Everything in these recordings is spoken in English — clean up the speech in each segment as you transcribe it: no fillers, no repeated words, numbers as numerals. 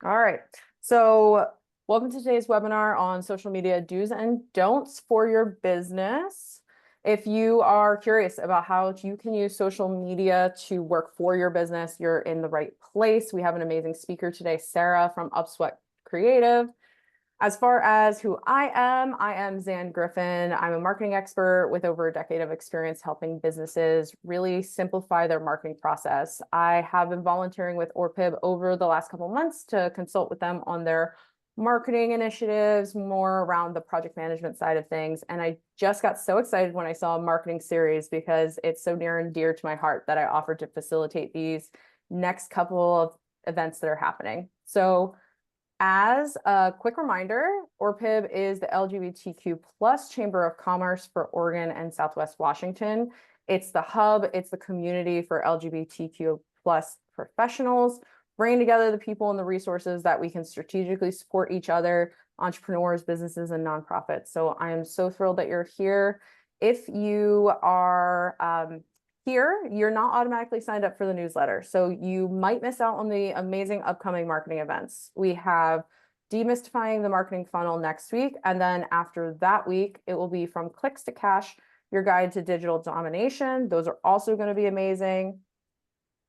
All right. So, welcome to today's webinar on social media do's and don'ts for your business. If you are curious about how you can use social media to work for your business, you're in the right place. We have an amazing speaker today, Sarah from Upsweat Creative. As far as who I am Zan Griffin. I'm a marketing expert with over a decade of experience helping businesses really simplify their marketing process. I have been volunteering with ORPIB over the last couple of months to consult with them on their marketing initiatives, more around the project management side of things. And I just got so excited when I saw a marketing series because it's so near and dear to my heart that I offered to facilitate these next couple of events that are happening. So as a quick reminder, ORPIB is the LGBTQ plus Chamber of Commerce for Oregon and Southwest Washington. It's the hub, it's the community for LGBTQ plus professionals, bringing together the people and the resources that we can strategically support each other, entrepreneurs, businesses, and nonprofits. So I am so thrilled that you're here. If you are here, you're not automatically signed up for the newsletter. So you might miss out on the amazing upcoming marketing events. We have Demystifying the Marketing Funnel next week. And then after that week, it will be From Clicks to Cash, Your Guide to Digital Domination. Those are also going to be amazing.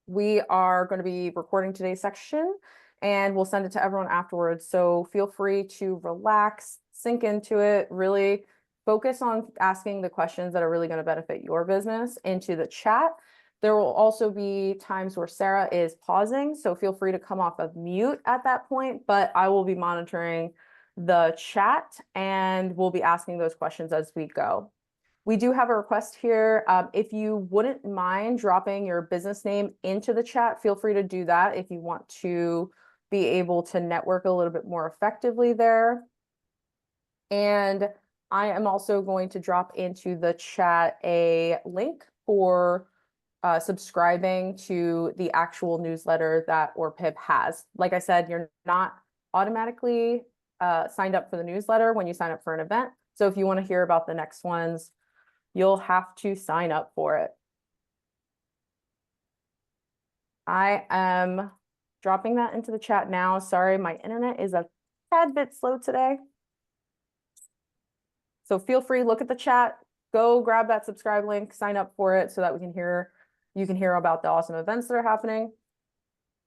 We are going to be recording today's section and we'll send it to everyone afterwards. So feel free to relax, sink into it, really focus on asking the questions that are really going to benefit your business into the chat. There will also be times where Sarah is pausing, so feel free to come off of mute at that point, but I will be monitoring the chat and we'll be asking those questions as we go. We do have a request here. If you wouldn't mind dropping your business name into the chat, feel free to do that if you want to be able to network a little bit more effectively there. And I am also going to drop into the chat a link for subscribing to the actual newsletter that ORPIB has. Like I said, you're not automatically signed up for the newsletter when you sign up for an event. So if you want to hear about the next ones, you'll have to sign up for it. I am dropping that into the chat now. Sorry, my internet is a tad bit slow today. So feel free, look at the chat, go grab that subscribe link, sign up for it so that you can hear about the awesome events that are happening.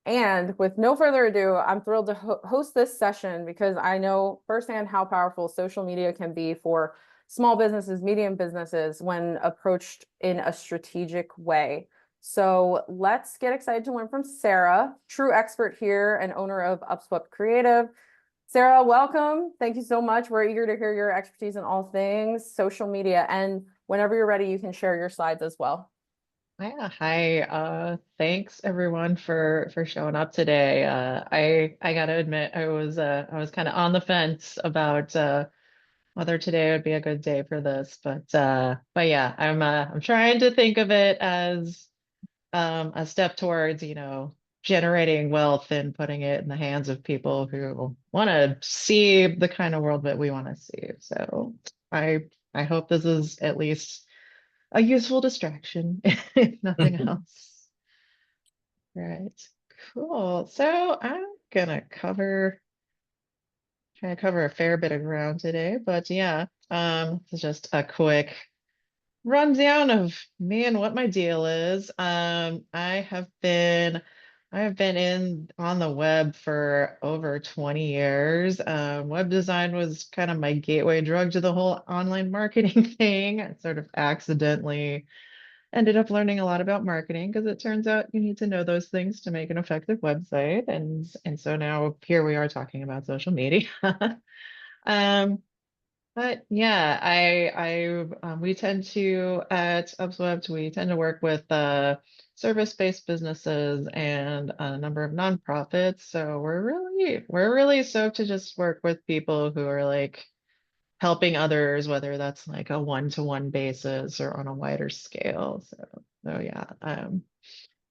And with no further ado, I'm thrilled to host this session because I know firsthand how powerful social media can be for small businesses, medium businesses when approached in a strategic way. So let's get excited to learn from Sarah, true expert here and owner of Upswept Creative. Sarah, welcome. Thank you so much. We're eager to hear your expertise in all things social media. And whenever you're ready, you can share your slides as well. Yeah, hi. Thanks everyone for showing up today. I gotta admit I was kind of on the fence about whether today would be a good day for this, but yeah, I'm trying to think of it as a step towards, generating wealth and putting it in the hands of people who want to see the kind of world that we want to see. So I hope this is at least a useful distraction, if nothing else. Right. Cool. So I'm gonna try to cover a fair bit of ground today, but yeah, this is just a quick rundown of me and what my deal is. I have been in on the web for over 20 years. Web design was kind of my gateway drug to the whole online marketing thing. I sort of accidentally ended up learning a lot about marketing because it turns out you need to know those things to make an effective website. And so now here we are talking about social media. Um, but yeah, we tend to at Upswept, we tend to work with service-based businesses and a number of nonprofits. So we're really stoked to just work with people who are like helping others, whether that's like a one-to-one basis or on a wider scale. So yeah,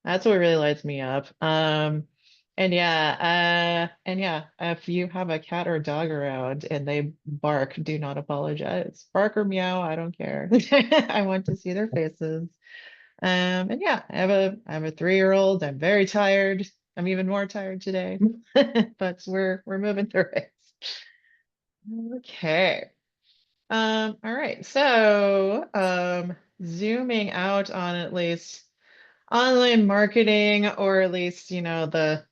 that's what really lights me up. And yeah, if you have a cat or dog around and they bark, do not apologize. Bark or meow, I don't care. I want to see their faces. And yeah, I have a 3-year-old. I'm very tired. I'm even more tired today, but we're moving through it. Okay. All right. So, zooming out on at least online marketing, or at least, the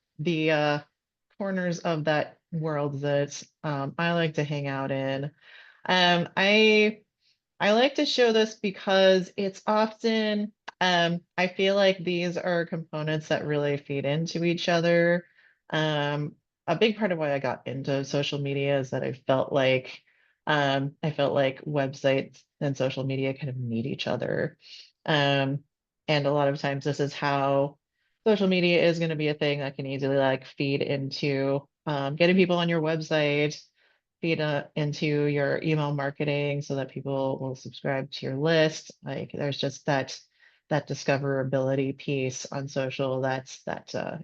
corners of that world that I like to hang out in. Um, I I like to show this because it's often, I feel like these are components that really feed into each other. Um, a big part of why I got into social media is that I felt like websites and social media kind of need each other. Um, and a lot of times this is how social media is going to be a thing that can easily like feed into getting people on your website, feed into your email marketing so that people will subscribe to your list. Like there's just that discoverability piece on social that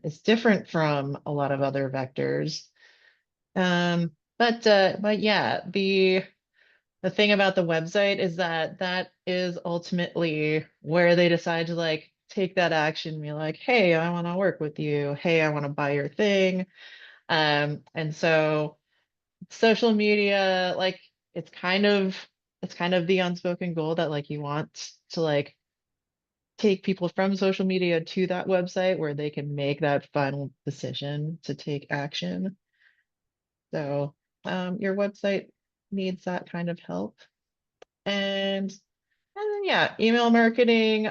is different from a lot of other vectors. But yeah, the thing about the website is that that is ultimately where they decide to like take that action and be like, hey, I want to work with you. Hey, I want to buy your thing. And so social media, like it's kind of it's kind of the unspoken goal that like you want to like take people from social media to that website where they can make that final decision to take action. So your website needs that kind of help. And then yeah, email marketing,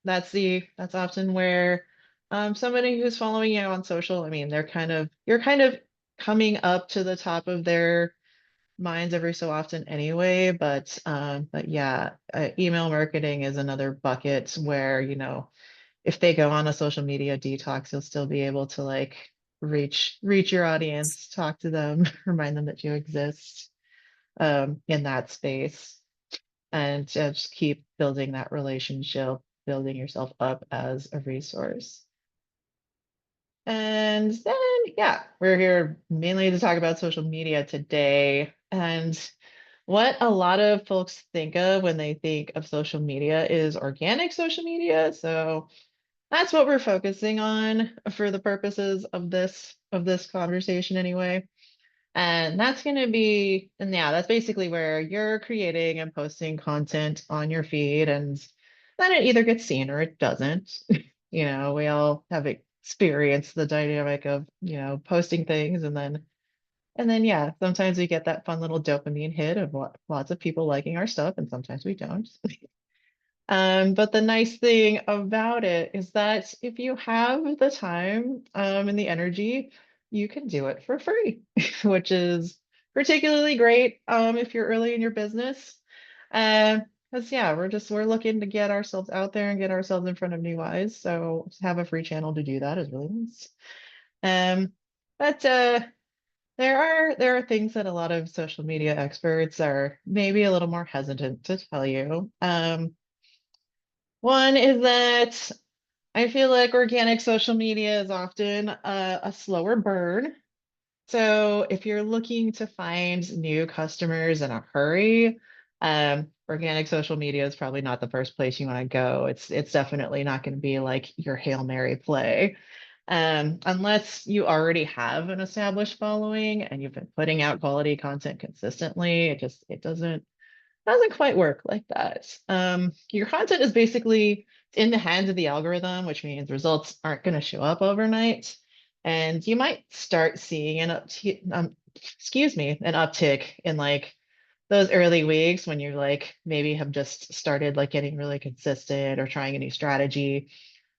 that's often where somebody who's following you on social, I mean, you're kind of coming up to the top of their minds every so often anyway, but yeah, email marketing is another bucket where, if they go on a social media detox, you'll still be able to like reach your audience, talk to them, remind them that you exist in that space, and just keep building that relationship, building yourself up as a resource. And then, yeah, we're here mainly to talk about social media today. And what a lot of folks think of when they think of social media is organic social media. So that's what we're focusing on for the purposes of this conversation anyway. And that's going to be, and yeah, that's basically where you're creating and posting content on your feed, and then it either gets seen or it doesn't. We all have experienced the dynamic of, posting things and then yeah, sometimes we get that fun little dopamine hit of lots of people liking our stuff, and sometimes we don't. But the nice thing about it is that if you have the time and the energy, you can do it for free, which is particularly great if you're early in your business. Because yeah, we're looking to get ourselves out there and get ourselves in front of new eyes. So to have a free channel to do that is really nice. Um, but there are things that a lot of social media experts are maybe a little more hesitant to tell you. One is that I feel like organic social media is often a slower burn. So if you're looking to find new customers in a hurry, organic social media is probably not the first place you want to go. It's definitely not going to be like your Hail Mary play. Unless you already have an established following and you've been putting out quality content consistently, it doesn't quite work like that. Your content is basically in the hands of the algorithm, which means results aren't going to show up overnight. And you might start seeing an uptick in like those early weeks when you like maybe have just started like getting really consistent or trying a new strategy.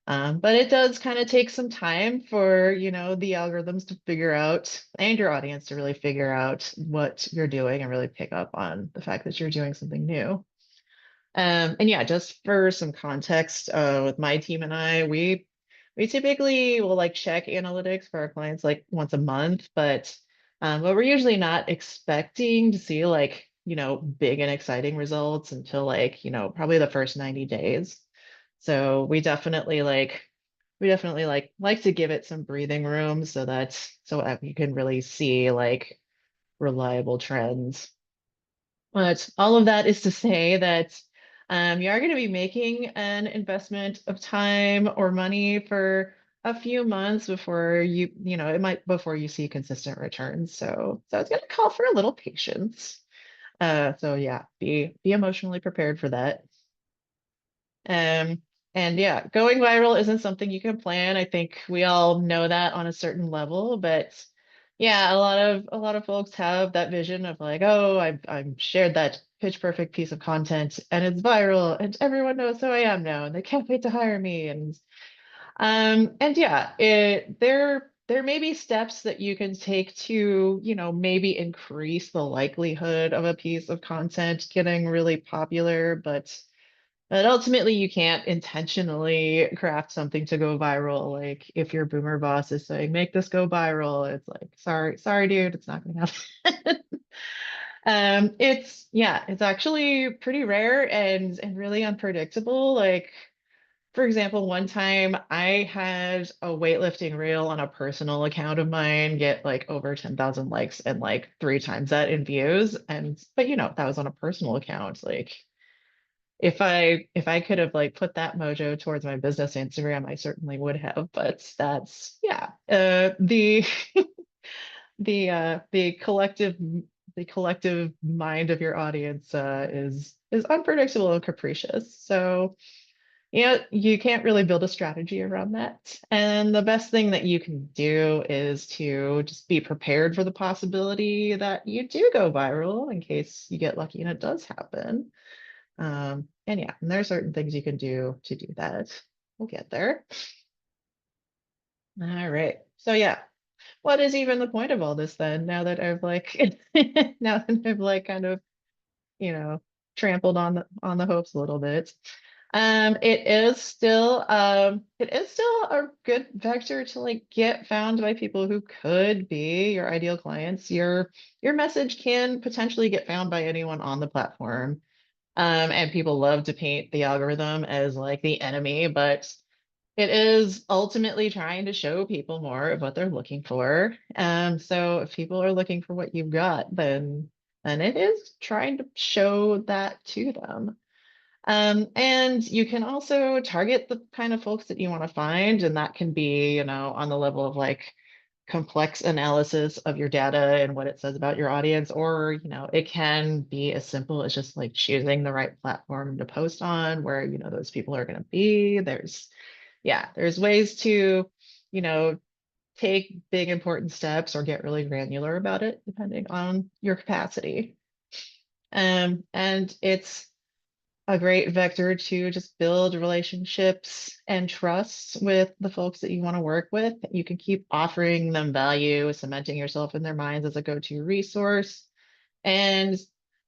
But it does kind of take some time for, the algorithms to figure out and your audience to really figure out what you're doing and really pick up on the fact that you're doing something new. And yeah, just for some context, with my team and I, we typically will like check analytics for our clients like once a month, but we're usually not expecting to see like, big and exciting results until like, probably the first 90 days. So we definitely like to give it some breathing room so that you can really see like reliable trends. But all of that is to say that you are going to be making an investment of time or money for a few months before it might before you see consistent returns. So it's gonna call for a little patience. So yeah, be emotionally prepared for that. Um, and yeah, going viral isn't something you can plan. I think we all know that on a certain level, but yeah, a lot of folks have that vision of like, oh, I've shared that pitch perfect piece of content and it's viral and everyone knows who I am now and they can't wait to hire me. And yeah, there may be steps that you can take to, maybe increase the likelihood of a piece of content getting really popular, but ultimately, you can't intentionally craft something to go viral. Like if your boomer boss is saying, make this go viral, it's like, sorry, dude, it's not gonna happen. It's actually pretty rare and really unpredictable. Like, for example, one time I had a weightlifting reel on a personal account of mine get like over 10,000 likes and like three times that in views. But that was on a personal account. Like if I could have like put that mojo towards my business Instagram, I certainly would have. But that's yeah. The collective mind of your audience is unpredictable and capricious. So you can't really build a strategy around that. And the best thing that you can do is to just be prepared for the possibility that you do go viral in case you get lucky and it does happen. And yeah, and there are certain things you can do to do that. We'll get there. All right. So yeah, what is even the point of all this then? Now that I've like now that I've like kind of, you know, trampled on the hopes a little bit. It is still a good vector to like get found by people who could be your ideal clients. Your message can potentially get found by anyone on the platform. And people love to paint the algorithm as like the enemy, but it is ultimately trying to show people more of what they're looking for. So if people are looking for what you've got, then it is trying to show that to them. And you can also target the kind of folks that you want to find, and that can be, on the level of like complex analysis of your data and what it says about your audience, or, it can be as simple as just like choosing the right platform to post on where, those people are going to be. There's ways to, you know, take big important steps or get really granular about it, depending on your capacity. And it's a great vector to just build relationships and trust with the folks that you want to work with. You can keep offering them value, cementing yourself in their minds as a go-to resource. And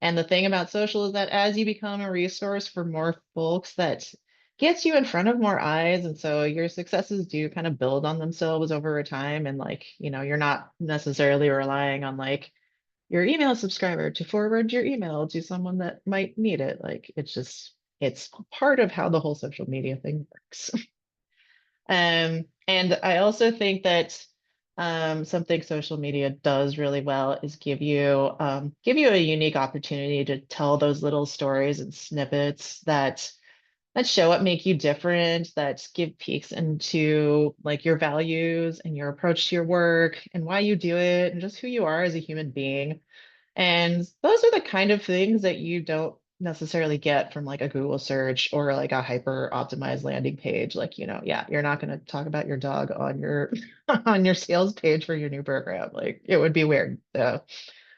and the thing about social is that as you become a resource for more folks, that gets you in front of more eyes. And so your successes do kind of build on themselves over a time. And like, you're not necessarily relying on like your email subscriber to forward your email to someone that might need it. Like it's part of how the whole social media thing works. And I also think that something social media does really well is give you a unique opportunity to tell those little stories and snippets that show what make you different, that give peeks into like your values and your approach to your work and why you do it and just who you are as a human being. And those are the kind of things that you don't necessarily get from like a Google search or like a hyper optimized landing page. Like, yeah, you're not going to talk about your dog on your on your sales page for your new program. Like it would be weird.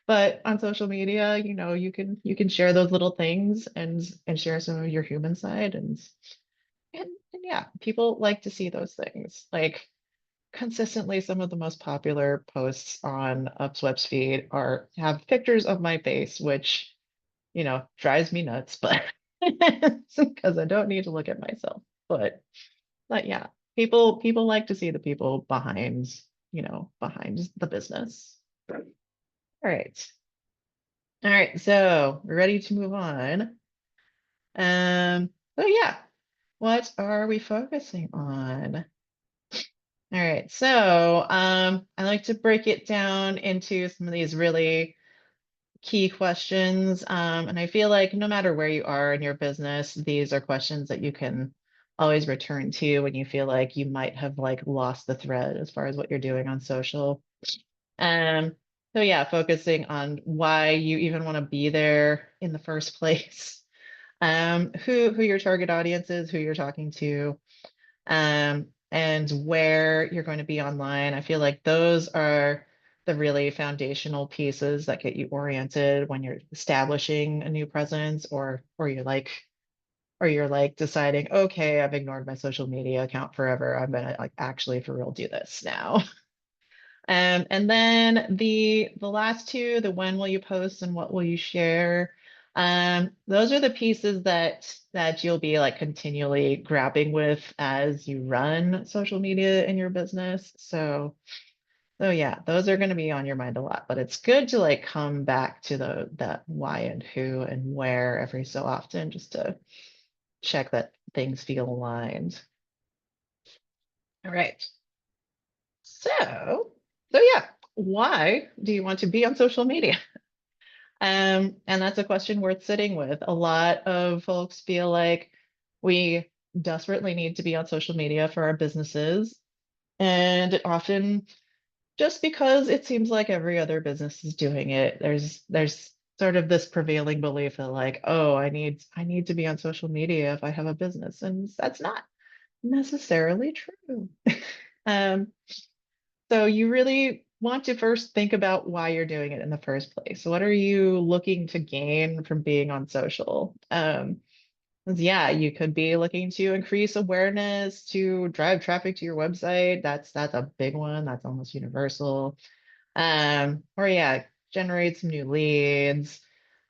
But on social media, you can share those little things and share some of your human side and yeah, people like to see those things. Like consistently some of the most popular posts on Upswep's feed are have pictures of my face, which, drives me nuts, but because I don't need to look at myself. But yeah, people like to see the people behind the business. All right. All right, so we're ready to move on. So yeah, what are we focusing on? All right, so I like to break it down into some of these really key questions. And I feel like no matter where you are in your business, these are questions that you can always return to when you feel like you might have like lost the thread as far as what you're doing on social. Um, so yeah, focusing on why you even want to be there in the first place. Who your target audience is, who you're talking to, and where you're going to be online. I feel like those are the really foundational pieces that get you oriented when you're establishing a new presence, or you're like deciding, okay, I've ignored my social media account forever. I'm gonna like actually for real do this now. And then the last two, the when will you post and what will you share? Those are the pieces that you'll be like continually grappling with as you run social media in your business. So yeah, those are going to be on your mind a lot, but it's good to like come back to that why and who and where every so often just to check that things feel aligned. All right. So yeah, why do you want to be on social media? And that's a question worth sitting with. A lot of folks feel like we desperately need to be on social media for our businesses. And often just because it seems like every other business is doing it, there's sort of this prevailing belief that like, oh, I need to be on social media if I have a business. And that's not necessarily true. Um, so you really want to first think about why you're doing it in the first place. What are you looking to gain from being on social? 'Cause yeah, you could be looking to increase awareness, to drive traffic to your website. That's a big one. That's almost universal. Or yeah, generate some new leads,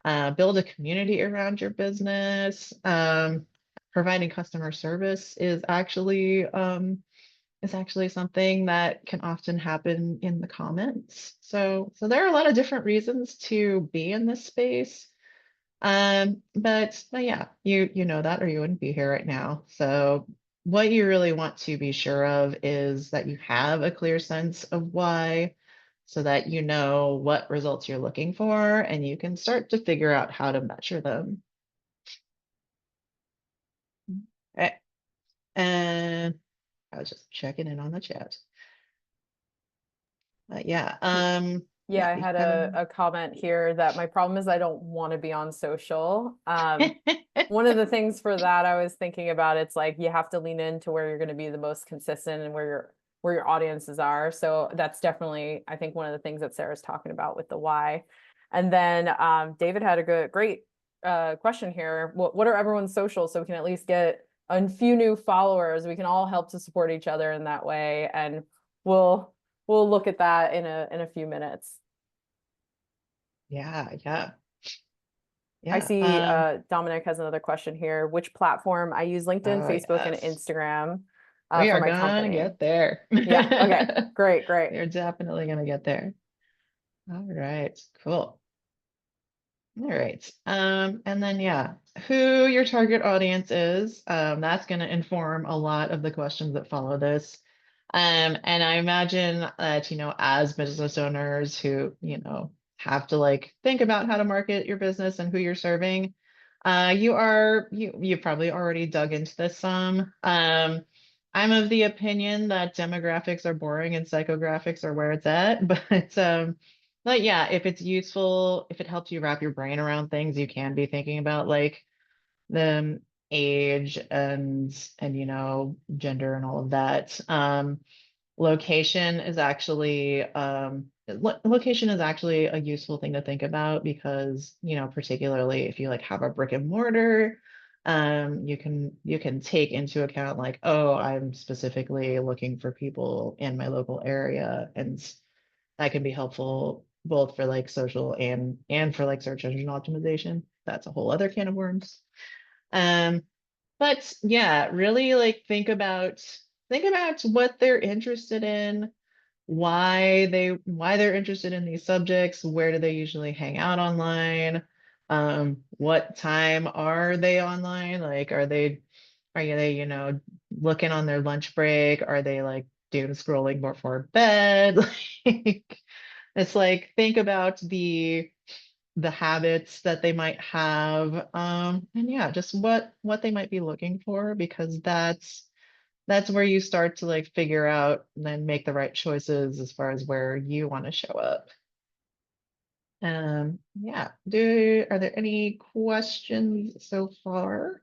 build a community around your business. Providing customer service is actually something that can often happen in the comments. So there are a lot of different reasons to be in this space. But yeah, you know that or you wouldn't be here right now. So what you really want to be sure of is that you have a clear sense of why, so that you know what results you're looking for and you can start to figure out how to measure them. Okay. And I was just checking in on the chat. Yeah. Yeah, Yeah, I we had have a comment here that my problem is I don't want to be on social. One of the things for that I was thinking about, it's like you have to lean into where you're going to be the most consistent and where your audiences are. So that's definitely, I think, one of the things that Sarah's talking about with the why. And then David had a great question here. What are everyone's socials so we can at least get a few new followers? We can all help to support each other in that way, and we'll we'll look at that in a few minutes. yeah, yeah, I yeah. see Dominic has another question here. Which platform? I use LinkedIn, Oh Facebook, and yes. Instagram We for are my gonna company. get there. Yeah. Okay. Great. Great. We're definitely gonna get there. All right, cool. All right. And then yeah, who your target audience is, that's gonna inform a lot of the questions that follow this. And I imagine that, as business owners who, have to like think about how to market your business and who you're serving, you've probably already dug into this some. I'm of the opinion that demographics are boring and psychographics are where it's at, but yeah, if it's useful, if it helps you wrap your brain around things, you can be thinking about like the age and gender and all of that. Location is actually a useful thing to think about because, particularly if you like have a brick and mortar, you can take into account like, oh, I'm specifically looking for people in my local area, and that can be helpful both for like social and for like search engine optimization. That's a whole other can of worms. Um, but yeah, really like think about what they're interested in, why they're interested in these subjects, where do they usually hang out online, what time are they online? Like are they, looking on their lunch break? Are they like doom scrolling before bed? Like it's like think about the habits that they might have, and yeah, just what they might be looking for, because that's where you start to like figure out and then make the right choices as far as where you want to show up. Yeah. Are there any questions so far?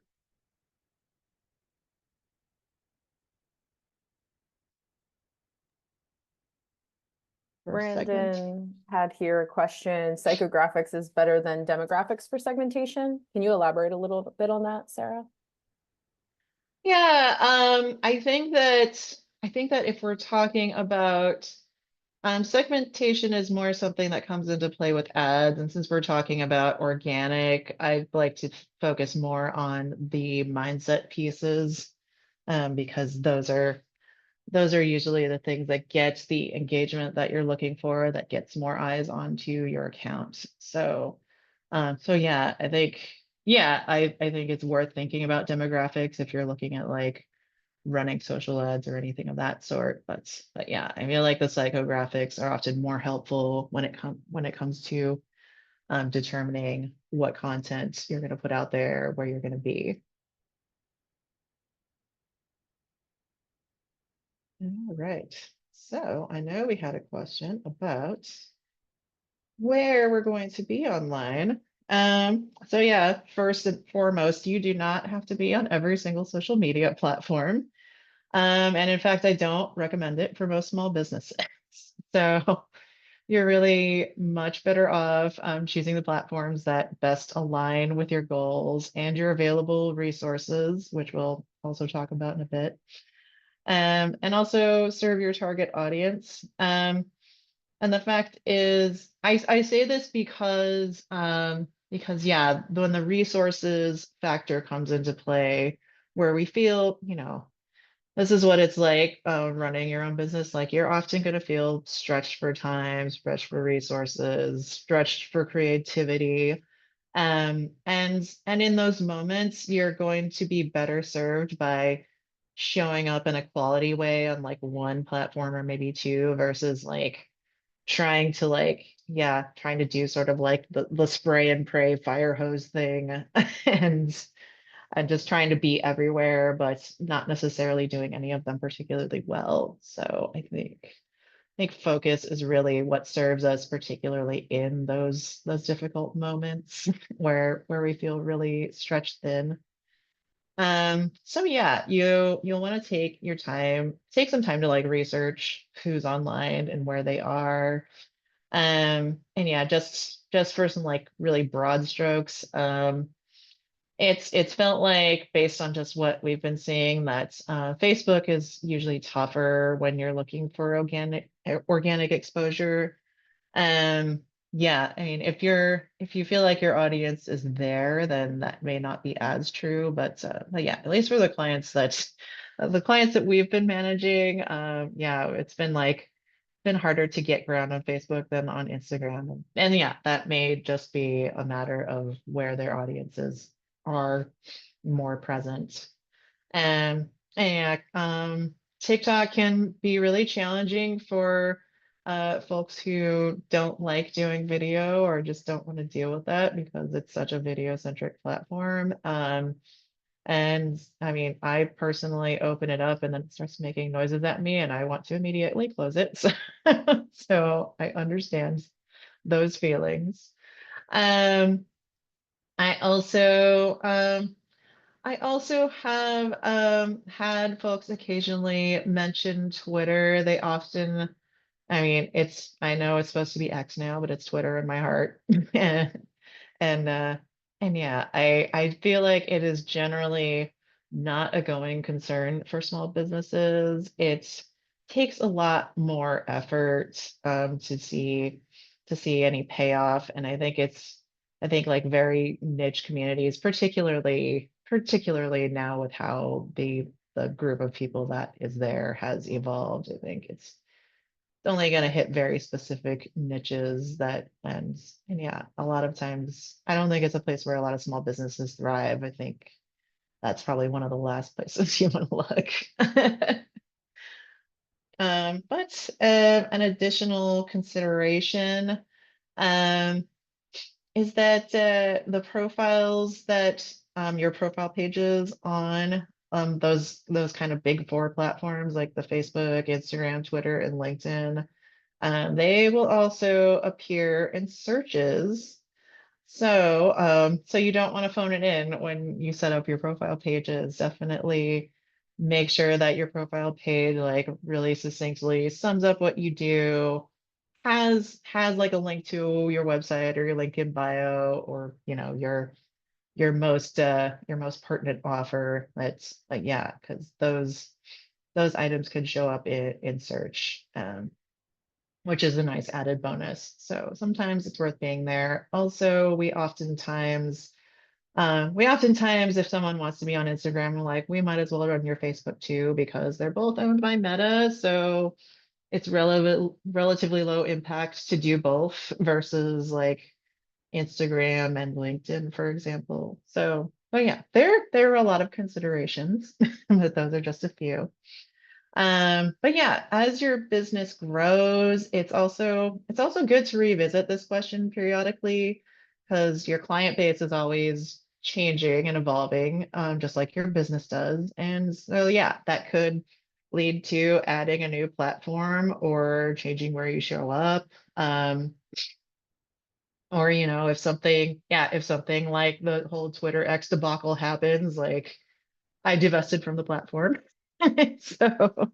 For segment. Brandon had here a question. Psychographics is better than demographics for segmentation. Can you elaborate a little bit on that, Sarah? Yeah, I think that if we're talking about segmentation is more something that comes into play with ads, and since we're talking about organic, I'd like to focus more on the mindset pieces, because those are usually the things that get the engagement that you're looking for, that gets more eyes onto your account. So yeah, I think it's worth thinking about demographics if you're looking at like running social ads or anything of that sort. But yeah, I feel like the psychographics are often more helpful when it comes to determining what content you're going to put out there, where you're going to be. All right. So I know we had a question about where we're going to be online. So yeah, first and foremost, you do not have to be on every single social media platform. And in fact, I don't recommend it for most small businesses. So you're really much better off choosing the platforms that best align with your goals and your available resources, which we'll also talk about in a bit, and also serve your target audience. And the fact is, I say this because yeah, when the resources factor comes into play, where we feel, this is what it's like running your own business. Like you're often going to feel stretched for time, stretched for resources, stretched for creativity. And in those moments, you're going to be better served by showing up in a quality way on like one platform or maybe two versus like trying to do sort of like the spray and pray fire hose thing and and just trying to be everywhere, but not necessarily doing any of them particularly well. So I think focus is really what serves us, particularly in those difficult moments where we feel really stretched thin. So yeah, you'll want to take some time to like research who's online and where they are. And yeah, just for some like really broad strokes, it's felt like based on just what we've been seeing that Facebook is usually tougher when you're looking for organic exposure. Um, yeah, I mean, if you feel like your audience is there, then that may not be as true. But yeah, at least for the clients that we've been managing, yeah, it's been harder to get ground on Facebook than on Instagram. And yeah, that may just be a matter of where their audiences are more present. And yeah, TikTok can be really challenging for folks who don't like doing video or just don't want to deal with that because it's such a video-centric platform. And I mean, I personally open it up and then it starts making noises at me and I want to immediately close it. So I understand those feelings. Um, I also I also have had folks occasionally mention Twitter. They often, I mean, I know it's supposed to be X now, but it's Twitter in my heart. And and yeah, I feel like it is generally not a going concern for small businesses. It takes a lot more effort to see any payoff, and I think like very niche communities, particularly now with how the group of people that is there has evolved. I think it's only going to hit very specific niches and yeah, a lot of times I don't think it's a place where a lot of small businesses thrive. I think that's probably one of the last places you want to look. But an additional consideration, um, is that the profiles that your profile pages on those kind of big four platforms like the Facebook, Instagram, Twitter, and LinkedIn, they will also appear in searches. So you don't want to phone it in when you set up your profile pages. Definitely make sure that your profile page like really succinctly sums up what you do, has like a link to your website or your LinkedIn bio or your most pertinent offer. That's like yeah, because those items can show up in search. Which is a nice added bonus. So sometimes it's worth being there. Also, we oftentimes, if someone wants to be on Instagram, we're like, we might as well run your Facebook too, because they're both owned by Meta. So it's relatively low impact to do both versus like Instagram and LinkedIn, for example. So, but yeah, there are a lot of considerations, but those are just a few. But yeah, as your business grows, it's also good to revisit this question periodically because your client base is always changing and evolving, just like your business does. And so yeah, that could lead to adding a new platform or changing where you show up. Or if something like the whole Twitter X debacle happens, like I divested from the platform. So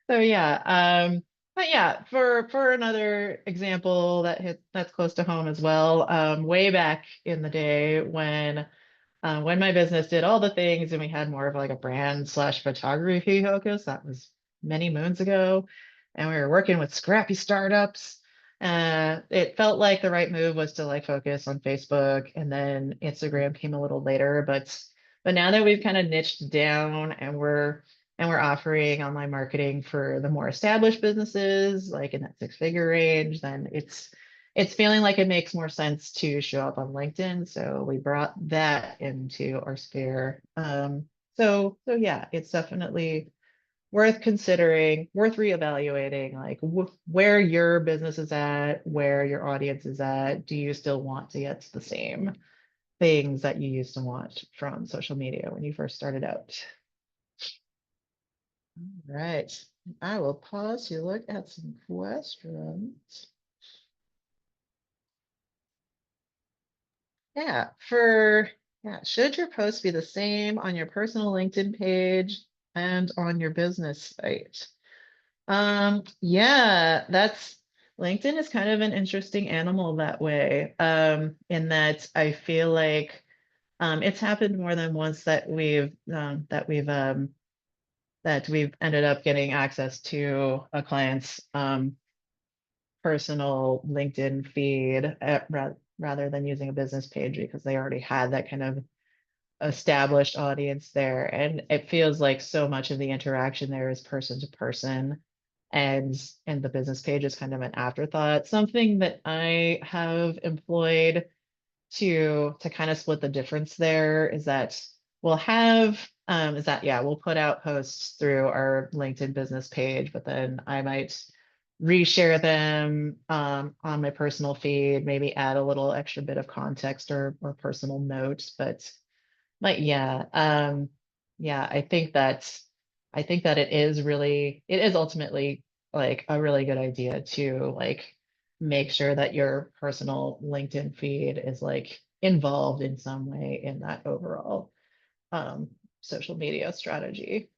so yeah, but yeah, for another example that's close to home as well, way back in the day when my business did all the things and we had more of like a brand slash photography focus, that was many moons ago, and we were working with scrappy startups. It felt like the right move was to like focus on Facebook, and then Instagram came a little later, but now that we've kind of niched down and we're offering online marketing for the more established businesses, like in that six-figure range, then it's feeling like it makes more sense to show up on LinkedIn. So we brought that into our sphere. So yeah, it's definitely worth considering, worth reevaluating, like where your business is at, where your audience is at. Do you still want to get to the same things that you used to want from social media when you first started out? All right. I will pause to look at some questions. Should your post be the same on your personal LinkedIn page and on your business site? Yeah, that's LinkedIn is kind of an interesting animal that way. In that I feel like it's happened more than once that we've ended up getting access to a client's personal LinkedIn feed rather than using a business page because they already had that kind of established audience there. And it feels like so much of the interaction there is person to person. And the business page is kind of an afterthought. Something that I have employed to kind of split the difference there is that we'll put out posts through our LinkedIn business page, but then I might reshare them on my personal feed, maybe add a little extra bit of context or personal notes. But yeah, I think that it is ultimately like a really good idea to like make sure that your personal LinkedIn feed is like involved in some way in that overall um, social media strategy.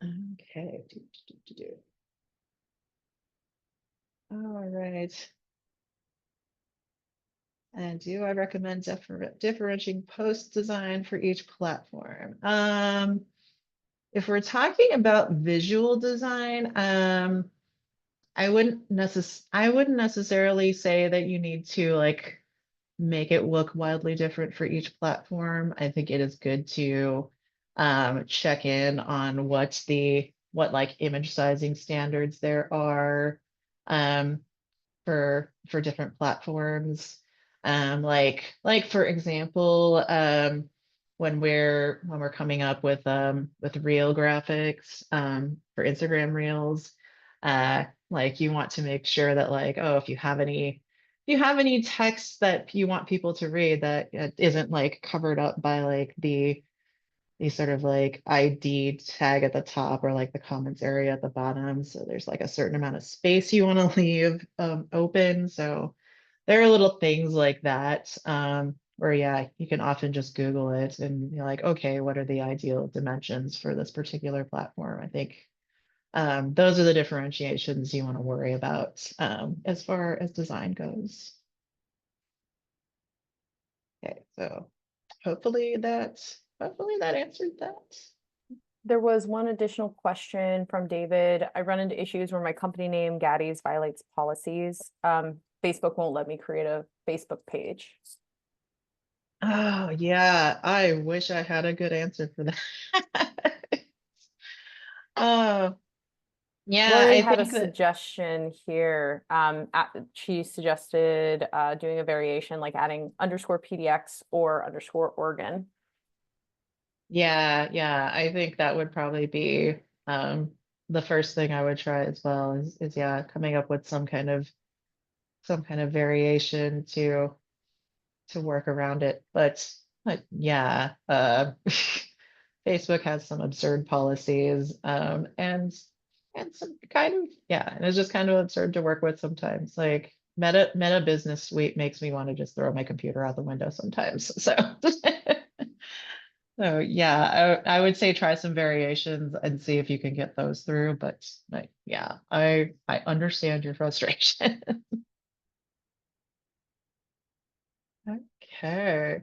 Okay. All right. And do I recommend differentiating post design for each platform? If we're talking about visual design, I wouldn't necessarily say that you need to like make it look wildly different for each platform. I think it is good to check in on what like image sizing standards there are um, for different platforms. Like for example, when we're coming up with reel graphics for Instagram Reels. Like you want to make sure that like, oh, if you have any text that you want people to read that it isn't like covered up by like the sort of like ID tag at the top or like the comments area at the bottom. So there's like a certain amount of space you want to leave open. So there are little things like that where, yeah, you can often just Google it and you're like, okay, what are the ideal dimensions for this particular platform? I think those are the differentiations you want to worry about as far as design goes. Okay, so hopefully that answered that. There was one additional question from David. I run into issues where my company name Gaddy's violates policies. Facebook won't let me create a Facebook page. Oh yeah, I wish I had a good answer for that. Oh yeah, Lori I had a think that suggestion here. She suggested doing a variation like adding underscore PDX or underscore Oregon. yeah, I think that would probably be the first thing I would try as well is yeah, coming up with some kind of variation to work around it. But yeah, Facebook has some absurd policies, and some kind of yeah, and it's just kind of absurd to work with sometimes. Like Meta Business Suite makes me want to just throw my computer out the window sometimes. So so yeah, I would say try some variations and see if you can get those through. But like, yeah, I understand your frustration. Okay.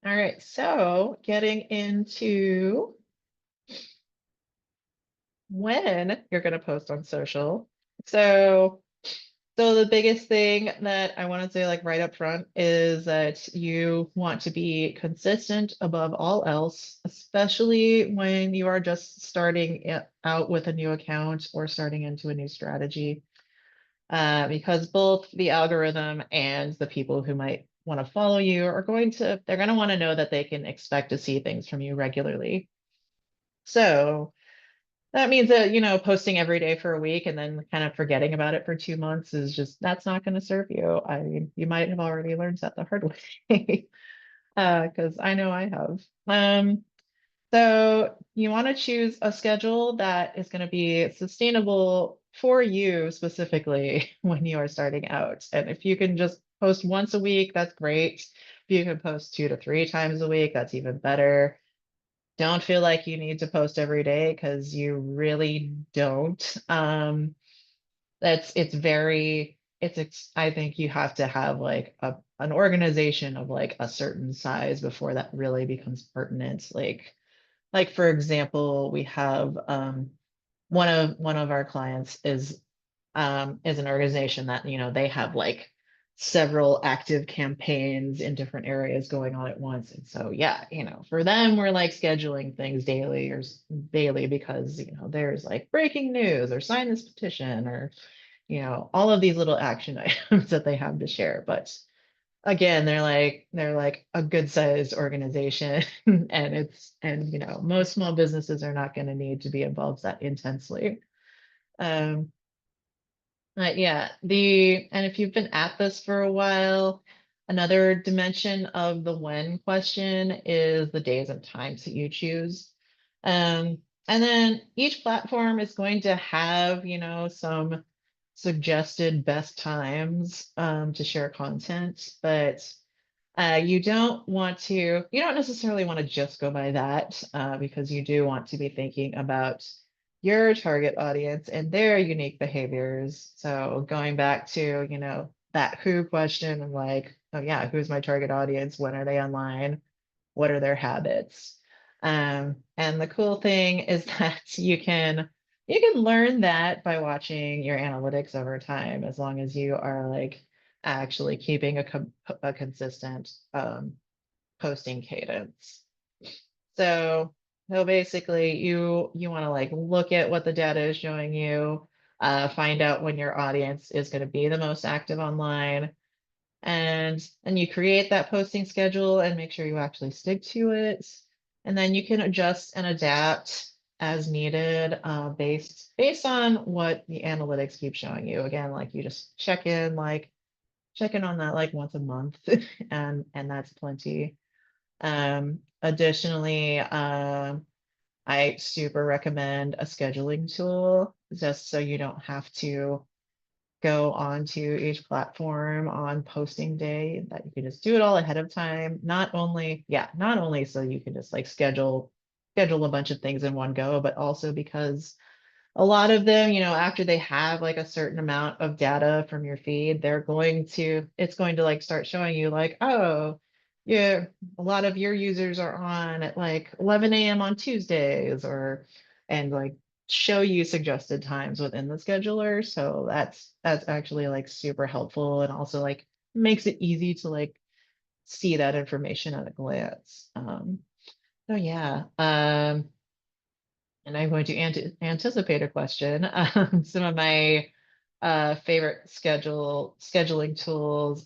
All right, so getting into when you're going to post on social. So, so the biggest thing that I want to say, like right up front, is that you want to be consistent above all else, especially when you are just out with a new account or starting into a new strategy. Because both the algorithm and the people who might want to follow you they're going to want to know that they can expect to see things from you regularly. So, that means that, posting every day for a week and then kind of forgetting about it for 2 months that's not going to serve you. I mean, you might have already learned that the hard way, because I know I have. So you want to choose a schedule that is going to be sustainable for you specifically when you are starting out. And if you can just post once a week, that's great. If you can post 2 to 3 times a week, that's even better. Don't feel like you need to post every day because you really don't. It's very, I think you have to have like an organization of like a certain size before that really becomes pertinent. Like for example, we have one of our clients is an organization that they have like several active campaigns in different areas going on at once. And so yeah, for them we're like scheduling things daily because there's like breaking news or sign this petition or all of these little action items that they have to share. But again, they're like a good sized organization and most small businesses are not going to need to be involved that intensely. Um, yeah, and if you've been at this for a while, another dimension of the when question is the days and times that you choose. And then each platform is going to have, some suggested best times to share content, but you don't necessarily want to just go by that because you do want to be thinking about your target audience and their unique behaviors. So going back to, that who question and like, oh yeah, who's my target audience? When are they online? What are their habits? And the cool thing is that you can learn that by watching your analytics over time, as long as you are like actually keeping a consistent posting cadence. So, so basically you want to like look at what the data is showing you, find out when your audience is going to be the most active online, and you create that posting schedule and make sure you actually stick to it. And then you can adjust and adapt as needed, based on what the analytics keep showing you. Again, like you just check in on that like once a month, and that's plenty. Additionally, I super recommend a scheduling tool just so you don't have to go onto each platform on posting day, that you can just do it all ahead of time. Not only so you can just like schedule a bunch of things in one go, but also because a lot of them, after they have like a certain amount of data from your feed, it's going to like start showing you like, oh, yeah, a lot of your users are on at like 11 a.m. on Tuesdays, and like show you suggested times within the scheduler. So that's actually like super helpful, and also like makes it easy to like see that information at a glance. So yeah. And I'm going to anticipate a question. Some of my favorite scheduling tools,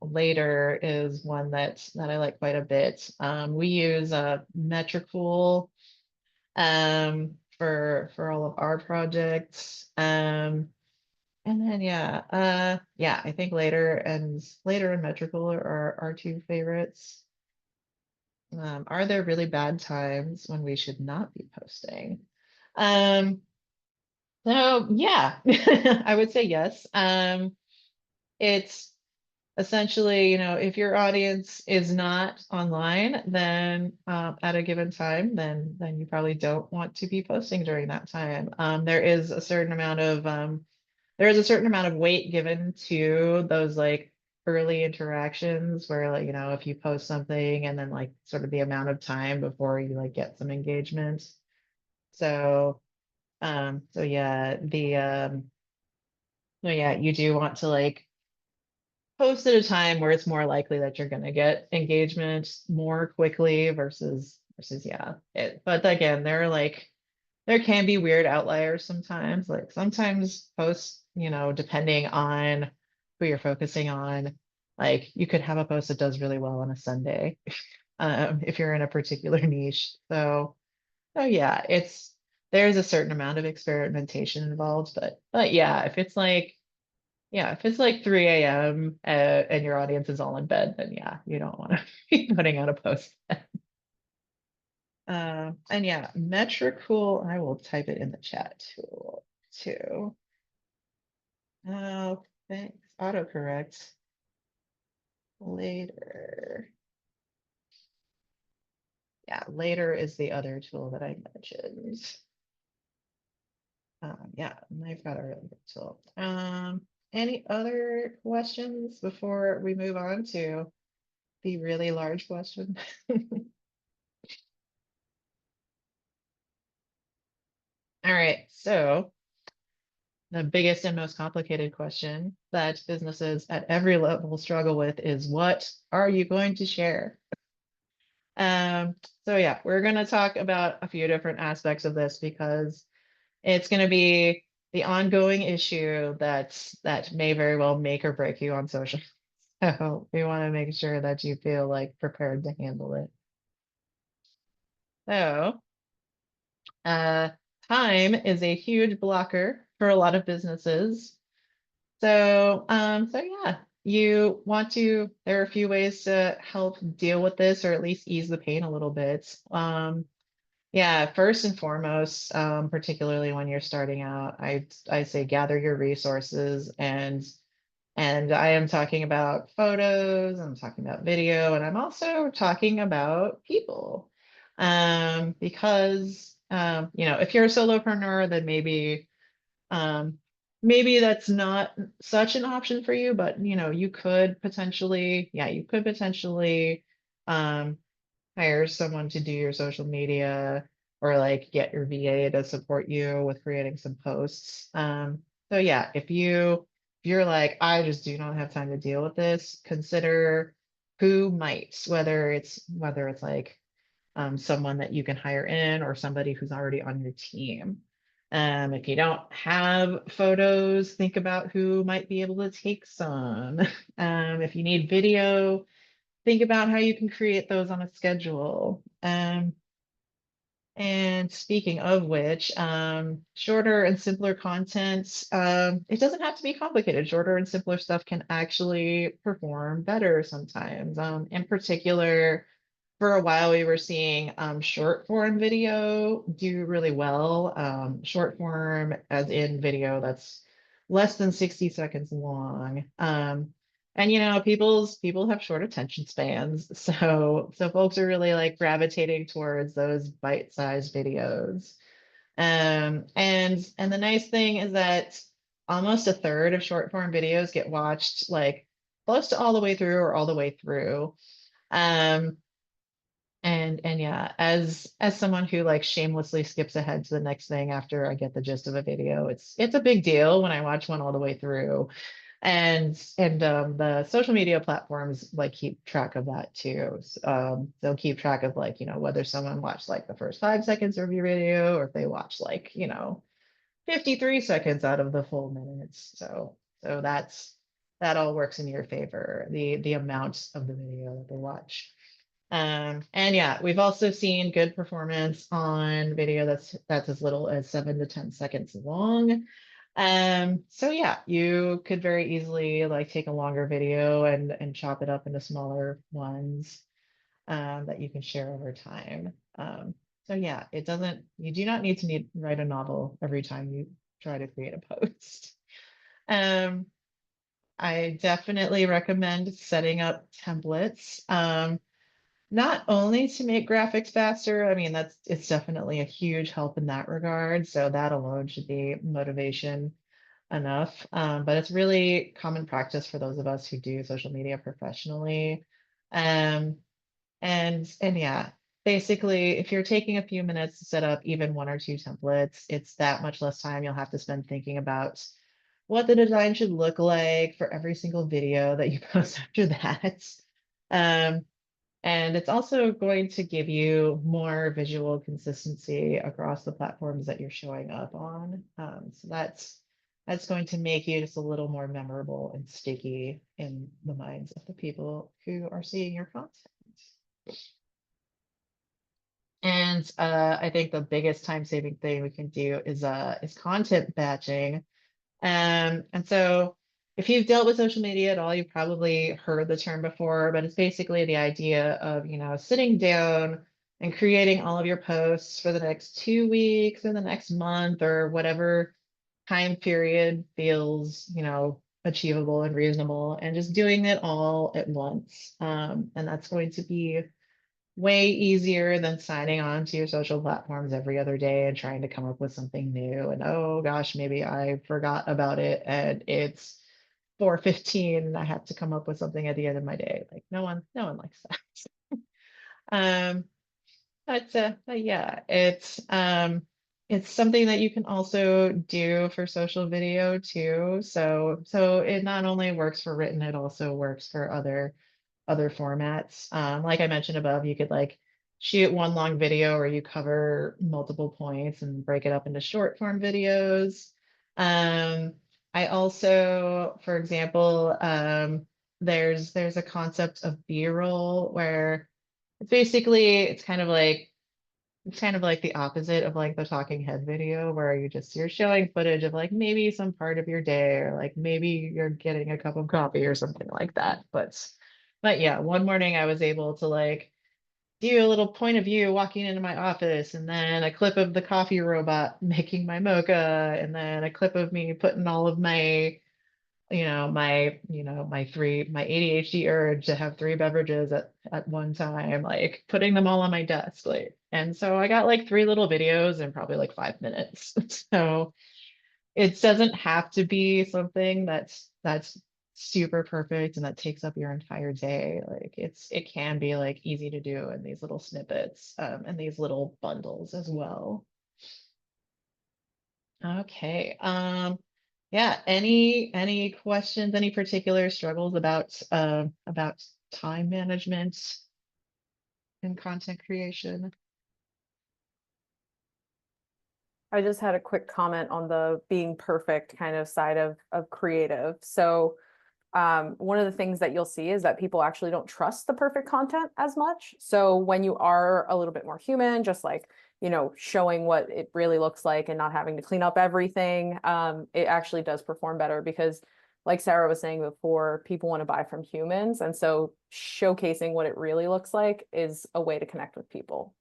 later is one that I like quite a bit. We use Metricool, for all of our projects. And then yeah, I think later and Metricool are our two favorites. Are there really bad times when we should not be posting? Um, so yeah, I would say yes. It's essentially, if your audience is not online, then at a given time, then you probably don't want to be posting during that time. There is a certain amount of weight given to those like early interactions where, like, if you post something and then like sort of the amount of time before you like get some engagement. So so yeah, no, yeah, you do want to like post at a time where it's more likely that you're going to get engagement more quickly versus yeah. But again, there can be weird outliers sometimes. Like sometimes posts, depending on who you're focusing on, like you could have a post that does really well on a Sunday, if you're in a particular niche. So yeah, there's a certain amount of experimentation involved, but yeah, if it's like 3 a.m. And your audience is all in bed, then yeah, you don't want to be putting out a post. And yeah, Metricool, I will type it in the chat tool too. Oh, thanks. Autocorrect later. Yeah, later is the other tool that I mentioned. Yeah, and I've got a really good tool. Any other questions before we move on to the really large question? All right, so the biggest and most complicated question that businesses at every level struggle with is, what are you going to share? Um, so yeah, we're going to talk about a few different aspects of this because it's going to be the ongoing issue that may very well make or break you on social. So we want to make sure that you feel like prepared to handle it. So, uh, time is a huge blocker for a lot of businesses. So yeah, there are a few ways to help deal with this, or at least ease the pain a little bit. Yeah, first and foremost, particularly when you're starting out, I say gather your resources, and I am talking about photos, I'm talking about video, and I'm also talking about people. Because if you're a solopreneur, then um, maybe that's not such an option for you, but you could potentially um, hire someone to do your social media, or like get your VA to support you with creating some posts. So yeah, if you're like, I just do not have time to deal with this, consider who might, whether it's like someone that you can hire in, or somebody who's already on your team. If you don't have photos, think about who might be able to take some. If you need video, think about how you can create those on a schedule. And speaking of which, shorter and simpler content, it doesn't have to be complicated. Shorter and simpler stuff can actually perform better sometimes. In particular, for a while we were seeing short form video do really well. Short form as in video that's less than 60 seconds long. And people have short attention spans, so folks are really like gravitating towards those bite-sized videos. And the nice thing is that almost a third of short form videos get watched like close to all the way through or all the way through. Um, and yeah, as someone who like shamelessly skips ahead to the next thing after I get the gist of a video, it's a big deal when I watch one all the way through. And the social media platforms like keep track of that too. They'll keep track of like, whether someone watched like the first 5 seconds of your video or if they watched like, 53 seconds out of the full minutes. So that all works in your favor, the amount of the video that they watch. And yeah, we've also seen good performance on video that's as little as 7 to 10 seconds long. So yeah, you could very easily like take a longer video and chop it up into smaller ones that you can share over time. So yeah, you do not need to write a novel every time you try to create a post. Um, I definitely recommend setting up templates. Not only to make graphics faster, I mean, it's definitely a huge help in that regard. So that alone should be motivation enough. But it's really common practice for those of us who do social media professionally. Um, and yeah, basically, if you're taking a few minutes to set up even one or two templates, it's that much less time you'll have to spend thinking about what the design should look like for every single video that you post after that. Um, and it's also going to give you more visual consistency across the platforms that you're showing up on. So that's going to make you just a little more memorable and sticky in the minds of the people who are seeing your content. And I think the biggest time-saving thing we can do is content batching. And so if you've dealt with social media at all, you've probably heard the term before, but it's basically the idea of, sitting down and creating all of your posts for the next 2 weeks or the next month or whatever time period feels, achievable and reasonable, and just doing it all at once. And that's going to be way easier than signing on to your social platforms every other day and trying to come up with something new. And oh gosh, maybe I forgot about it and it's 4:15 and I have to come up with something at the end of my day. Like no one likes that. Um, but yeah, it's something that you can also do for social video too. So it not only works for written, it also works for other formats. Like I mentioned above, you could like shoot one long video where you cover multiple points and break it up into short form videos. Um, I also, for example, there's a concept of B-roll where it's kind of like the opposite of like the talking head video where you're showing footage of like maybe some part of your day or like maybe you're getting a cup of coffee or something like that. But yeah, one morning I was able to like do a little point of view walking into my office and then a clip of the coffee robot making my mocha and then a clip of me putting all of my ADHD urge to have three beverages at one time, like putting them all on my desk. Like, and so I got like three little videos in probably like 5 minutes. So it doesn't have to be something that's super perfect and that takes up your entire day. Like it can be like easy to do in these little snippets, and these little bundles as well. Okay. Yeah, any questions, any particular struggles about time management and content creation? I just had a quick comment on the being perfect kind of side of creative. So one of the things that you'll see is that people actually don't trust the perfect content as much. So when you are a little bit more human, just like, showing what it really looks like and not having to clean up everything, it actually does perform better because, like Sarah was saying before, people want to buy from humans. And so showcasing what it really looks like is a way to connect with people.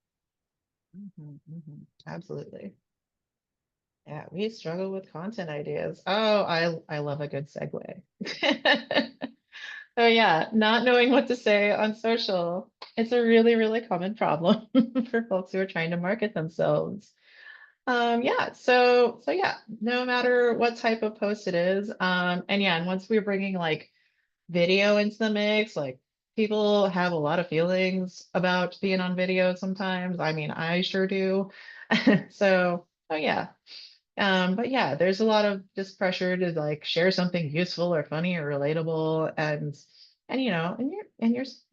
Absolutely. Yeah, we struggle with content ideas. Oh, I love a good segue. So yeah, not knowing what to say on social. It's a really, really common problem for folks who are trying to market themselves. Yeah, so yeah, no matter what type of post it is, and yeah, and once we're bringing like video into the mix, like people have a lot of feelings about being on video sometimes. I mean, I sure do. So, oh yeah. But yeah, there's a lot of just pressure to like share something useful or funny or relatable, and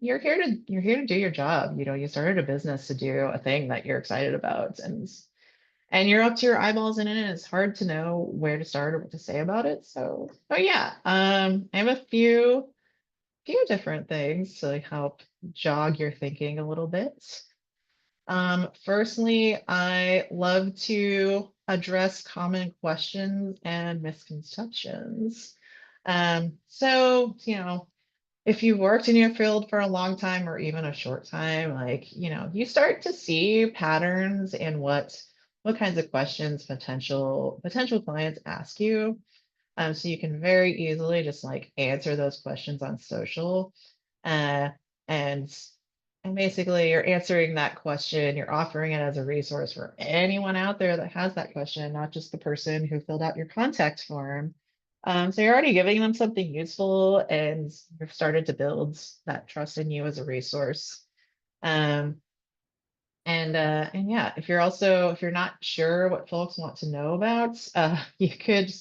you're here to do your job. You started a business to do a thing that you're excited about, and you're up to your eyeballs in it, and it's hard to know where to start or what to say about it. So, oh yeah, I have a few different things to like help jog your thinking a little bit. Firstly, I love to address common questions and misconceptions. So, if you've worked in your field for a long time or even a short time, like, you start to see patterns in what kinds of questions potential clients ask you. So you can very easily just like answer those questions on social. Uh, and and basically you're answering that question, you're offering it as a resource for anyone out there that has that question, not just the person who filled out your contact form. So you're already giving them something useful and you've started to build that trust in you as a resource. Um, and yeah, if you're not sure what folks want to know about, you could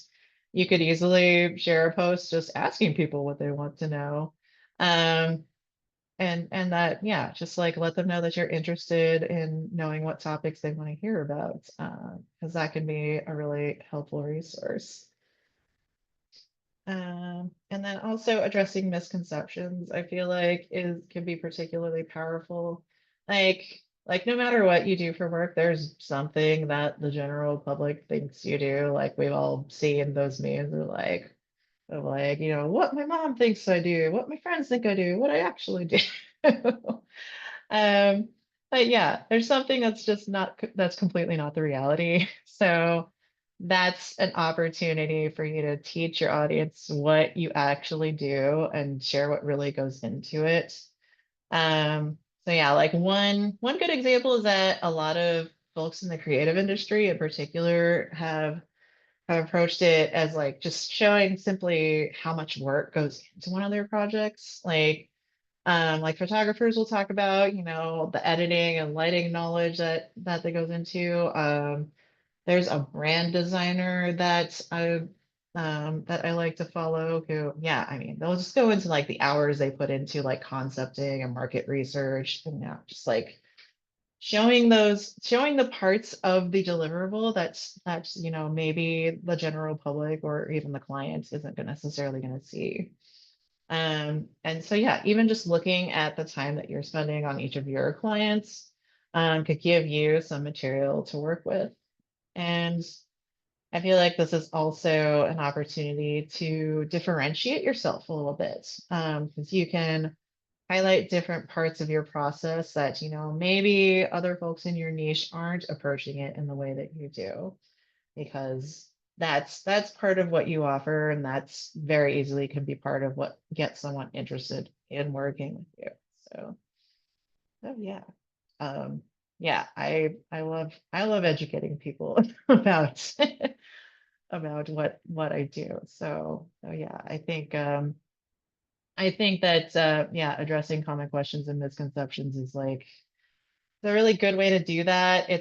easily share a post just asking people what they want to know. Um, and that, yeah, just like let them know that you're interested in knowing what topics they want to hear about, because that can be a really helpful resource. And then also addressing misconceptions, I feel like is can be particularly powerful. Like no matter what you do for work, there's something that the general public thinks you do. Like we've all seen those memes of like, what my mom thinks I do, what my friends think I do, what I actually do. Um, but yeah, there's something that's just not, that's completely not the reality. So that's an opportunity for you to teach your audience what you actually do and share what really goes into it. So yeah, like one good example is that a lot of folks in the creative industry in particular have approached it as like just showing simply how much work goes into one of their projects. Like photographers will talk about, the editing and lighting knowledge that goes into. There's a brand designer that I like to follow who, yeah, I mean, they'll just go into like the hours they put into like concepting and market research and yeah, just like showing the parts of the deliverable that's maybe the general public or even the client isn't necessarily going to see. And so, yeah, even just looking at the time that you're spending on each of your clients could give you some material to work with. And I feel like this is also an opportunity to differentiate yourself a little bit because you can highlight different parts of your process that, maybe other folks in your niche aren't approaching it in the way that you do because that's part of what you offer and that's very easily can be part of what gets someone interested in working with you. So yeah. um yeah, I love educating people about about what I do. So yeah, I think that yeah, addressing common questions and misconceptions is like a really good way to do that. I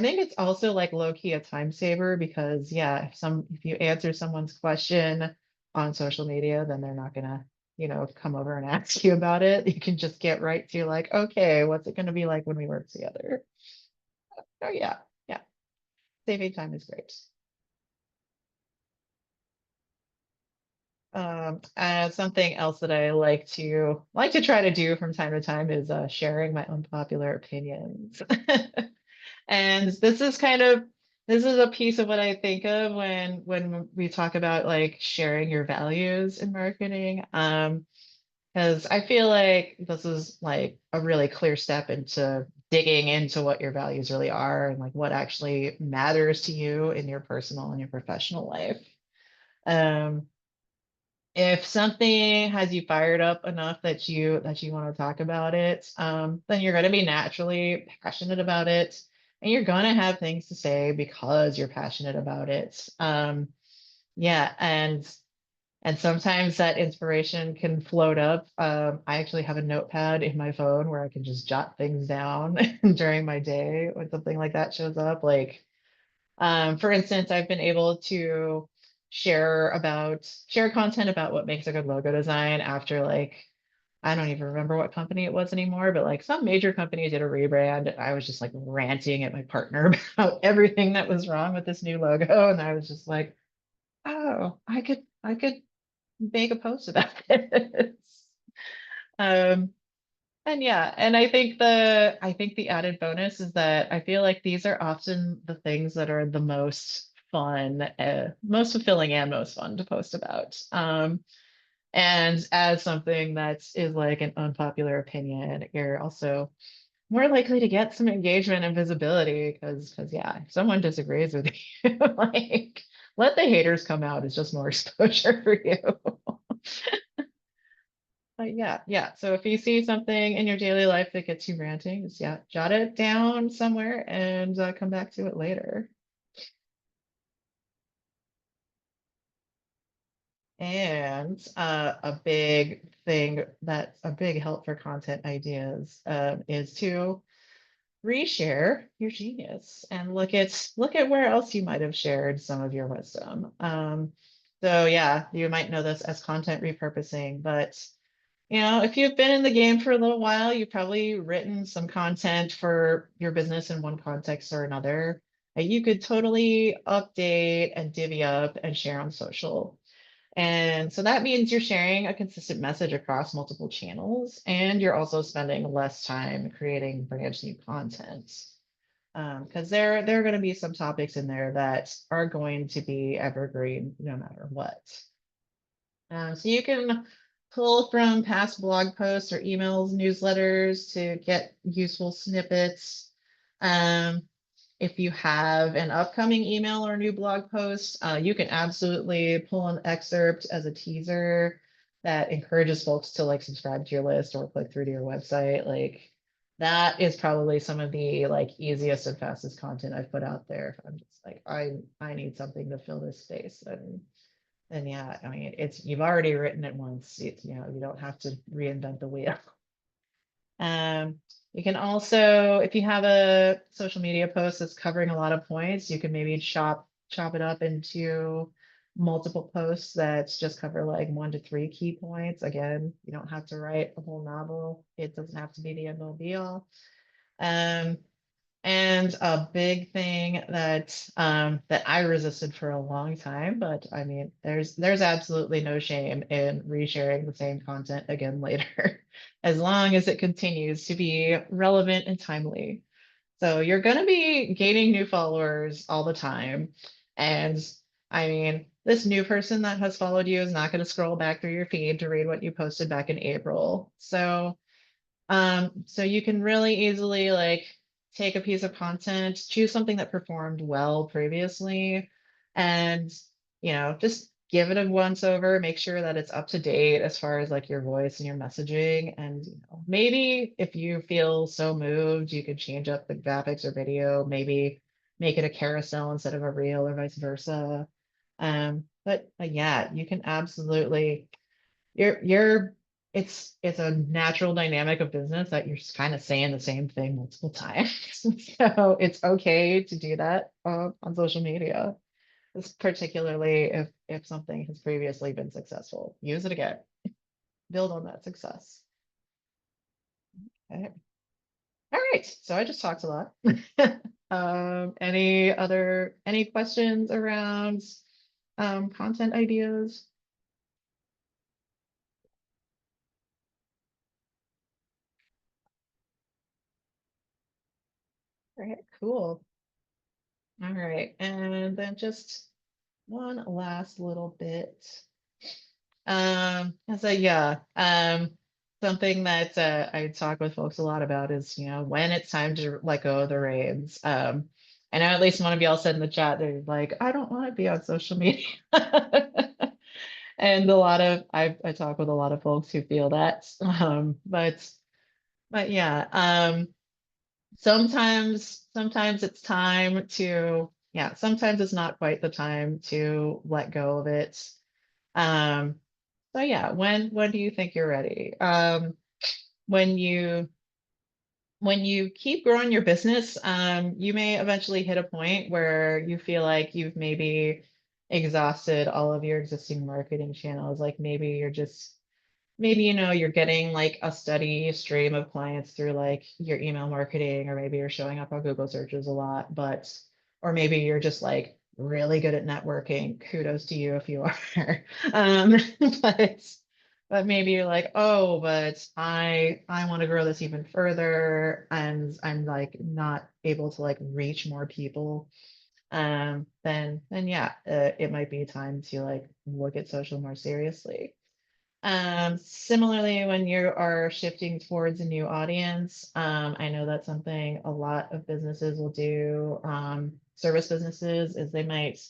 think it's also like low key a time saver because yeah, if you answer someone's question on social media, then they're not gonna, come over and ask you about it. You can just get right to like, okay, what's it gonna be like when we work together? Oh yeah, yeah. Saving time is great. Something else that I like to try to do from time to time is sharing my unpopular opinions. And this is a piece of what I think of when we talk about like sharing your values in marketing. Because I feel like this is like a really clear step into digging into what your values really are and like what actually matters to you in your personal and your professional life. Um, if something has you fired up enough that you want to talk about it, then you're going to be naturally passionate about it, and you're going to have things to say because you're passionate about it. Yeah, and sometimes that inspiration can float up. I actually have a notepad in my phone where I can just jot things down during my day when something like that shows up. Like, for instance, I've been able to share content about what makes a good logo design after like I don't even remember what company it was anymore, but like some major company did a rebrand. And I was just like ranting at my partner about everything that was wrong with this new logo, and I was just like, oh, I could make a post about this. Um, and yeah, and I think the added bonus is that I feel like these are often the things that are the most fun, most fulfilling and most fun to post about. And as something that is like an unpopular opinion, you're also more likely to get some engagement and visibility because yeah, if someone disagrees with you, like let the haters come out. It's just more exposure for you. But yeah, yeah. So if you see something in your daily life that gets you ranting, just yeah, jot it down somewhere and come back to it later. And a big thing that's a big help for content ideas is to reshare your genius and look at where else you might have shared some of your wisdom. So yeah, you might know this as content repurposing, but you know, if you've been in the game for a little while, you've probably written some content for your business in one context or another that you could totally update and divvy up and share on social. And so that means you're sharing a consistent message across multiple channels, and you're also spending less time creating brand new content. Because there are going to be some topics in there that are going to be evergreen no matter what. So you can pull from past blog posts or emails, newsletters to get useful snippets. Um, if you have an upcoming email or new blog post, you can absolutely pull an excerpt as a teaser that encourages folks to like subscribe to your list or click through to your website. Like that is probably some of the like easiest and fastest content I've put out there. I'm just like, I need something to fill this space. And yeah, I mean, it's you've already written it once. It's, you know, you don't have to reinvent the wheel. Um, you can also, if you have a social media post that's covering a lot of points, you can maybe chop it up into multiple posts that just cover like 1 to 3 key points. Again, you don't have to write a whole novel. It doesn't have to be the end all be all. Um, and a big thing that I resisted for a long time, but I mean, there's absolutely no shame in resharing the same content again later, as long as it continues to be relevant and timely. So you're going to be gaining new followers all the time, and I mean, this new person that has followed you is not going to scroll back through your feed to read what you posted back in April. So you can really easily like take a piece of content, choose something that performed well previously, and you know, just give it a once over, make sure that it's up to date as far as like your voice and your messaging. And you know, maybe if you feel so moved, you could change up the graphics or video, maybe make it a carousel instead of a reel or vice versa. But yeah, you can absolutely you're it's a natural dynamic of business that you're just kind of saying the same thing multiple times. So it's okay to do that on social media. It's particularly if something has previously been successful. Use it again. Build on that success. Okay. All right. So I just talked a lot. Any questions around content ideas? All right, cool. All right, and then just one last little bit. So yeah, something that I talk with folks a lot about is, when it's time to let go of the reins. I know at least one of y'all said in the chat, they're like, I don't want to be on social media. And I talk with a lot of folks who feel that. But yeah, sometimes it's time to, yeah, sometimes it's not quite the time to let go of it. Um, so yeah, when do you think you're ready? When you when you keep growing your business, you may eventually hit a point where you feel like you've maybe exhausted all of your existing marketing channels. Like maybe you're getting like a steady stream of clients through like your email marketing, or maybe you're showing up on Google searches a lot, or maybe you're just like really good at networking. Kudos to you if you are. um but but maybe you're like, oh, but I want to grow this even further, and I'm like not able to like reach more people. Then yeah, it might be time to like look at social more seriously. Similarly, when you are shifting towards a new audience, I know that's something a lot of businesses will do. Service businesses is they might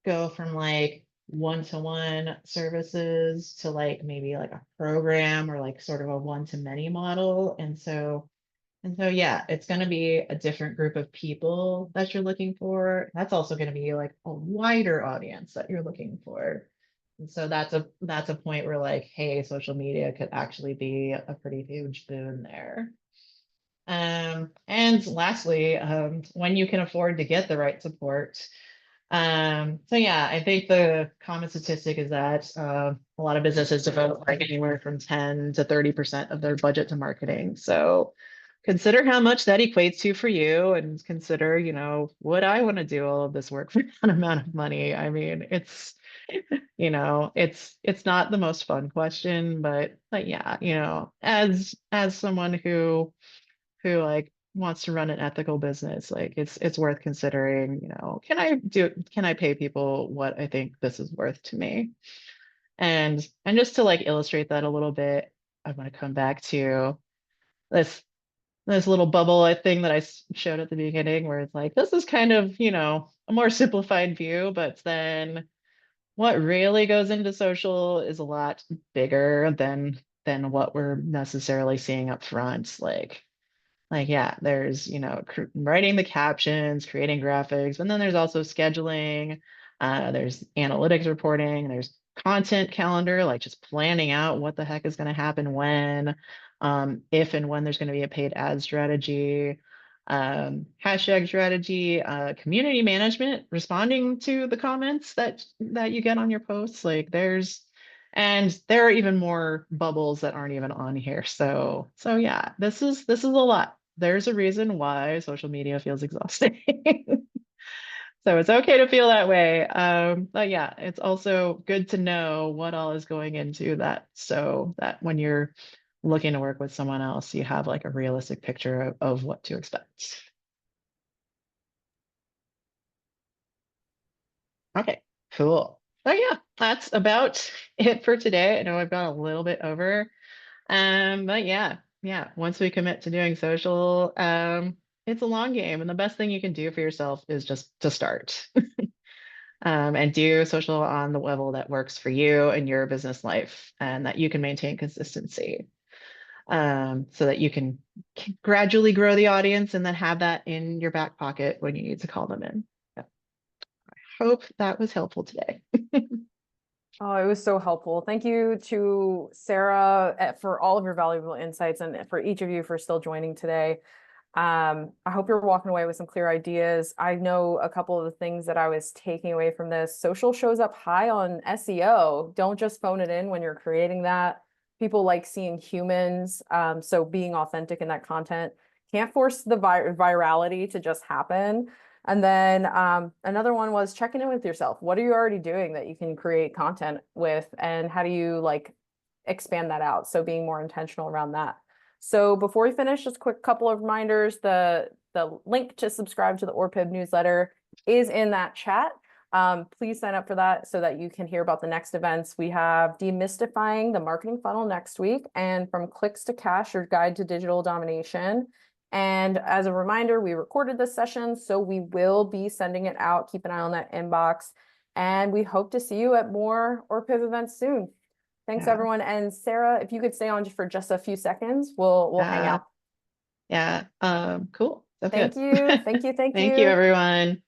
go from like one-to-one services to like maybe like a program, or like sort of a one-to-many model. And so, yeah, it's going to be a different group of people that you're looking for. That's also going to be like a wider audience that you're looking for. And so that's a point where like, hey, social media could actually be a pretty huge boon there. And lastly, when you can afford to get the right support. So yeah, I think the common statistic is that a lot of businesses devote like anywhere from 10 to 30% of their budget to marketing. So consider how much that equates to for you, and consider, would I want to do all of this work for that amount of money? I mean, it's not the most fun question, but yeah, as someone who like wants to run an ethical business, like it's worth considering, can I pay people what I think this is worth to me? And just to like illustrate that a little bit, I want to come back to this this little bubble thing that I showed at the beginning, where it's like, this is kind of, a more simplified view, but then what really goes into social is a lot bigger than what we're necessarily seeing up front. Like, yeah, there's, writing the captions, creating graphics, and then there's also scheduling. There's analytics reporting, there's content calendar, like just planning out what the heck is going to happen when, if and when there's going to be a paid ad strategy, hashtag strategy, community management, responding to the comments that you get on your posts. And there are even more bubbles that aren't even on here. So yeah, this is a lot. There's a reason why social media feels exhausting. So it's okay to feel that way. But yeah, it's also good to know what all is going into that, so that when you're looking to work with someone else, you have like a realistic picture of what to expect. Okay, cool. So yeah, that's about it for today. I know I've got a little bit over. But yeah, once we commit to doing social, it's a long game, and the best thing you can do for yourself is just to start. And do social on the level that works for you and your business life, and that you can maintain consistency, so that you can gradually grow the audience and then have that in your back pocket when you need to call them in. Yeah. Hope that was helpful today. Oh, it was so helpful. Thank you to Sarah for all of your valuable insights, and for each of you for still joining today. I hope you're walking away with some clear ideas. I know a couple of the things that I was taking away from this. Social shows up high on SEO. Don't just phone it in when you're creating that. People like seeing humans. So being authentic in that content. Can't force the virality to just happen. And then another one was checking in with yourself. What are you already doing that you can create content with, and how do you like expand that out? So being more intentional around that. So before we finish, just a quick couple of reminders. The The link to subscribe to the ORPIB newsletter is in that chat. Please sign up for that so that you can hear about the next events. We have Demystifying the Marketing Funnel next week, and From Clicks to Cash, Your Guide to Digital Domination. And as a reminder, we recorded this session, so we will be sending it out. Keep an eye on that inbox. And we hope to see you at more ORPIB events soon. Thanks, Yeah. everyone. And Sarah, if you could stay on for just a few seconds, we'll hang out. Yeah. Cool. That's Thank good. you. Thank you. Thank Thank you, you. everyone.